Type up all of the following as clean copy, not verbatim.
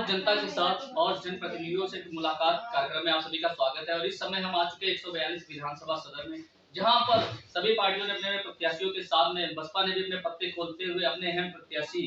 जनता के साथ और जनप्रतिनिधियों से मुलाकात कार्यक्रम में आप सभी का स्वागत है। और इस समय हम आ चुके 142 विधानसभा सदन में, जहां पर सभी पार्टियों ने अपने प्रत्याशियों के सामने, बसपा ने भी अपने पत्ते खोलते हुए अपने अहम प्रत्याशी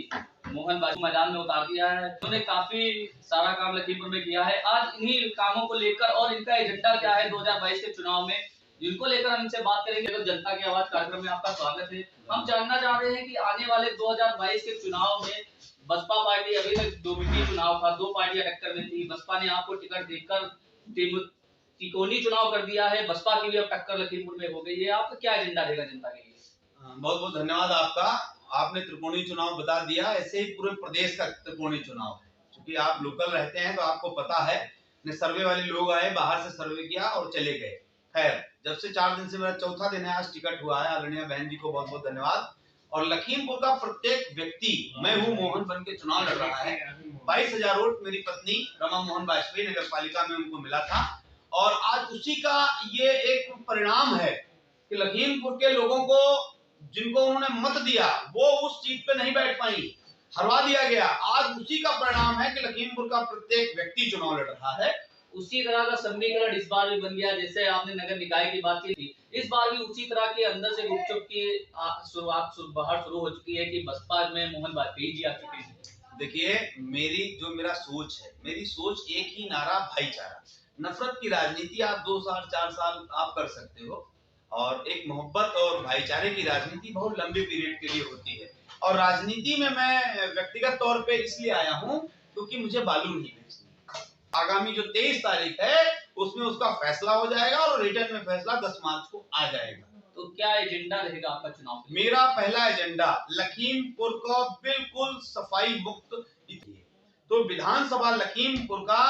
मोहन बाजपेयी मैदान में उतार दिया है। उन्होंने काफी सारा काम लखीमपुर में किया है। आज इन्हीं कामों को लेकर और इनका एजेंडा क्या है 2022 के चुनाव में, जिनको लेकर हम इनसे बात करेंगे। तो जनता की आवाज कार्यक्रम में आपका स्वागत है। हम जानना चाह रहे हैं कि आने वाले 2022 के चुनाव में बसपा पार्टी, अभी तक डोमिटी चुनाव था, दो पार्टियां टक्कर में थी। बसपा ने आपको टिकट देकर त्रिकोणीय चुनाव कर दिया है। बसपा की भी अब टक्कर लखीमपुर में हो गई है। आपका क्या एजेंडा रहेगा जनता के लिए? बहुत बहुत धन्यवाद आपका। आपने त्रिकोणीय चुनाव बता दिया। ऐसे ही पूरे प्रदेश का त्रिकोणीय चुनाव है। क्योंकि आप लोकल रहते हैं तो आपको पता है। सर्वे वाले लोग आए, बाहर से सर्वे किया और चले गए। खैर, जब से 4 दिन से मेरा चौथा दिन है, आज टिकट हुआ है। आदरणीय बहन जी को बहुत बहुत धन्यवाद। और लखीमपुर का प्रत्येक व्यक्ति, मैं हूँ मोहन बन के चुनाव लड़ रहा है। 22,000 वोट मेरी पत्नी रमा मोहन बाजपेयी नगर पालिका में उनको मिला था। और आज उसी का ये एक परिणाम है कि लखीमपुर के लोगों को, जिनको उन्होंने मत दिया, वो उस सीट पे नहीं बैठ पाई, हरवा दिया गया। आज उसी का परिणाम है कि लखीमपुर का प्रत्येक व्यक्ति चुनाव लड़ रहा है। उसी तरह का समीकरण इस बार भी बन गया। जैसे आपने नगर निकाय की बात की थी, इस बार भी उसी तरह के अंदर से गुपचुप की शुरुआत बाहर शुरू हो चुकी है कि बसपा में मोहन बाजपेयी जी आ चुके हैं। देखिए, मेरा सोच है, मेरी सोच एक ही नारा, भाईचारा। नफरत की राजनीति आप 2 साल 4 साल आप कर सकते हो, और एक मोहब्बत और भाईचारे की राजनीति बहुत लंबे पीरियड के लिए होती है। और राजनीति में मैं व्यक्तिगत तौर पे इसलिए आया हूं क्योंकि मुझे बालू नहीं बेचनी। आगामी जो 23 तारीख है उसमें उसका फैसला हो जाएगा और रिटर्न में फैसला 10 मार्च को आ जाएगा। तो क्या एजेंडा रहेगा आपका चुनाव? मेरा पहला एजेंडा लखीमपुर को बिल्कुल सफाई मुक्त। तो विधानसभा लखीमपुर का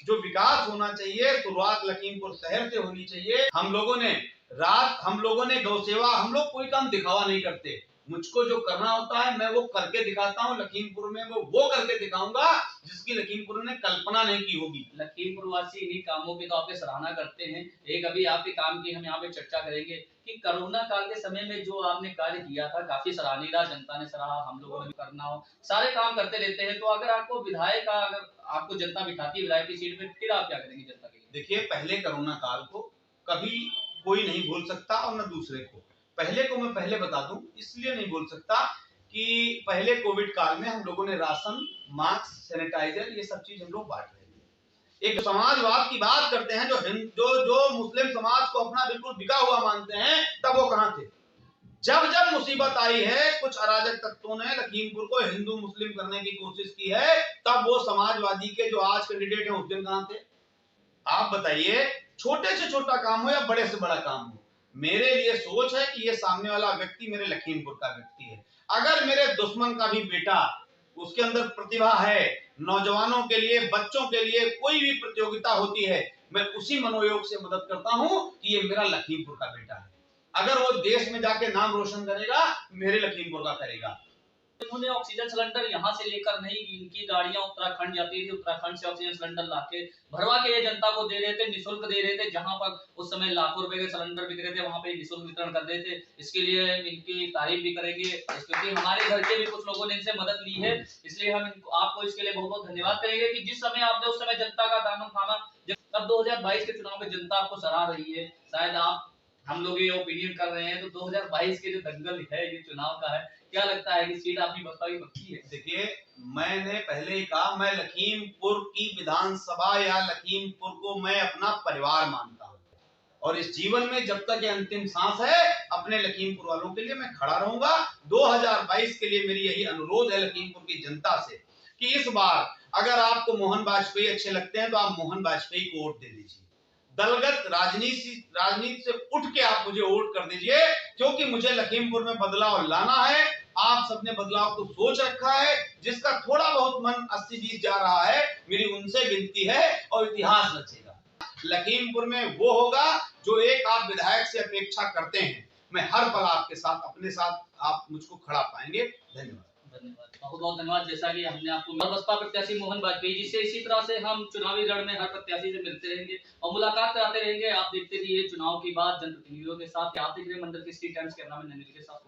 जो विकास होना चाहिए, शुरुआत लखीमपुर शहर से होनी चाहिए। हम लोगों ने गौ सेवा, हम लोग कोई काम दिखावा नहीं करते। मुझको जो करना होता है मैं वो करके दिखाता हूँ। लखीमपुर में वो करके दिखाऊंगा जिसकी लखीमपुर ने कल्पना नहीं की होगी। लखीमपुर वासी इन्हीं कामों की तो आपके सराहना करते हैं। एक अभी आपके काम की हम यहाँ पे चर्चा करेंगे कि कोरोना काल के समय में जो आपने कार्य किया था, काफी सराहनीय, जनता ने सराहा, हम लोगों ने भी करना हो, सारे काम करते रहते हैं। तो अगर आपको विधायक का, अगर आपको जनता बिठाती है विधायक की सीट पे, फिर आप क्या करेंगे जनता के लिए? देखिए, पहले कोरोना काल को कभी कोई नहीं भूल सकता और न दूसरे को। पहले को मैं पहले बता दूं, इसलिए नहीं बोल सकता कि पहले कोविड काल में हम लोगों ने राशन, मास्क, सैनिटाइजर, ये सब चीज हम लोग बांट रहे थे। एक समाजवाद की बात करते हैं, जो मुस्लिम समाज को अपना बिल्कुल बिका हुआ मानते हैं, तब वो कहां थे? जब मुसीबत आई है, कुछ अराजक तत्वों ने लखीमपुर को हिंदू मुस्लिम करने की कोशिश की है, तब वो समाजवादी के जो आज कैंडिडेट हैं उस दिन कहां थे? आप बताइए, छोटे से छोटा काम हो या बड़े से बड़ा काम हो, मेरे लिए सोच है कि ये सामने वाला व्यक्ति मेरे लखीमपुर का व्यक्ति है। अगर मेरे दुश्मन का भी बेटा, उसके अंदर प्रतिभा है, नौजवानों के लिए, बच्चों के लिए कोई भी प्रतियोगिता होती है, मैं उसी मनोयोग से मदद करता हूं कि ये मेरा लखीमपुर का बेटा है। अगर वो देश में जाके नाम रोशन करेगा, मेरे लखीमपुर का करेगा। उन्होंने ऑक्सीजन सिलेंडर यहाँ से लेकर नहीं, इनकी गाड़ियां उत्तराखंड जाती थी, उत्तराखंड से ऑक्सीजन सिलेंडर लाके भरवा के ये जनता को दे रहे थे, निःशुल्क दे रहे थे। जहां पर उस समय लाखों रुपए के सिलेंडर बिक रहे थे, वहां पे निःशुल्क वितरण कर रहे थे। इसके लिए इनकी तारीफ भी करेंगे, क्योंकि हमारे घर के भी कुछ लोगों ने इनसे मदद ली है। इसलिए हम आपको इसके लिए बहुत बहुत धन्यवाद करेंगे कि जिस समय आपने उस समय जनता का दामन थामा। अब 2022 के चुनाव में जनता आपको सराह रही है। शायद आप, हम लोग ये ओपिनियन कर रहे हैं, तो 2022 के जो दंगल है ये चुनाव का है, क्या लगता है कि सीट आपकी बसपा की पक्की है? देखिए, मैंने पहले ही कहा, मैं लखीमपुर की विधानसभा या लखीमपुर को मैं अपना परिवार मानता हूं, और इस जीवन में जब तक ये अंतिम सांस है, अपने लखीमपुर वालों के लिए मैं खड़ा रहूंगा। 2022 के लिए मेरी यही अनुरोध है लखीमपुर की जनता से कि इस बार अगर आपको मोहन बाजपेयी अच्छे लगते हैं तो आप मोहन बाजपेयी को वोट दे दीजिए। दलगत राजनीति से उठ के आप मुझे वोट कर दीजिए, क्योंकि मुझे लखीमपुर में बदलाव लाना है। आप सबने बदलाव को सोच रखा है, जिसका थोड़ा बहुत मन 80-20 जा रहा है, मेरी उनसे विनती है और इतिहास रचेगा। लखीमपुर में वो होगा जो एक आप विधायक से अपेक्षा करते हैं। मैं हर पल आपके साथ, अपने साथ आप मुझको खड़ा पाएंगे। धन्यवाद। बहुत बहुत धन्यवाद। जैसा कि हमने आपको बसपा प्रत्याशी मोहन बाजपेयी जी से, इसी तरह से हम चुनावी रण में हर प्रत्याशी से मिलते रहेंगे और मुलाकात कराते रहेंगे। आप देखते रहिए चुनाव की बात जनप्रतिनिधियों के साथ। आप देख रहे मंडल के स्ट्रीट टाइम्स, कैमरामैन ननिल के साथ।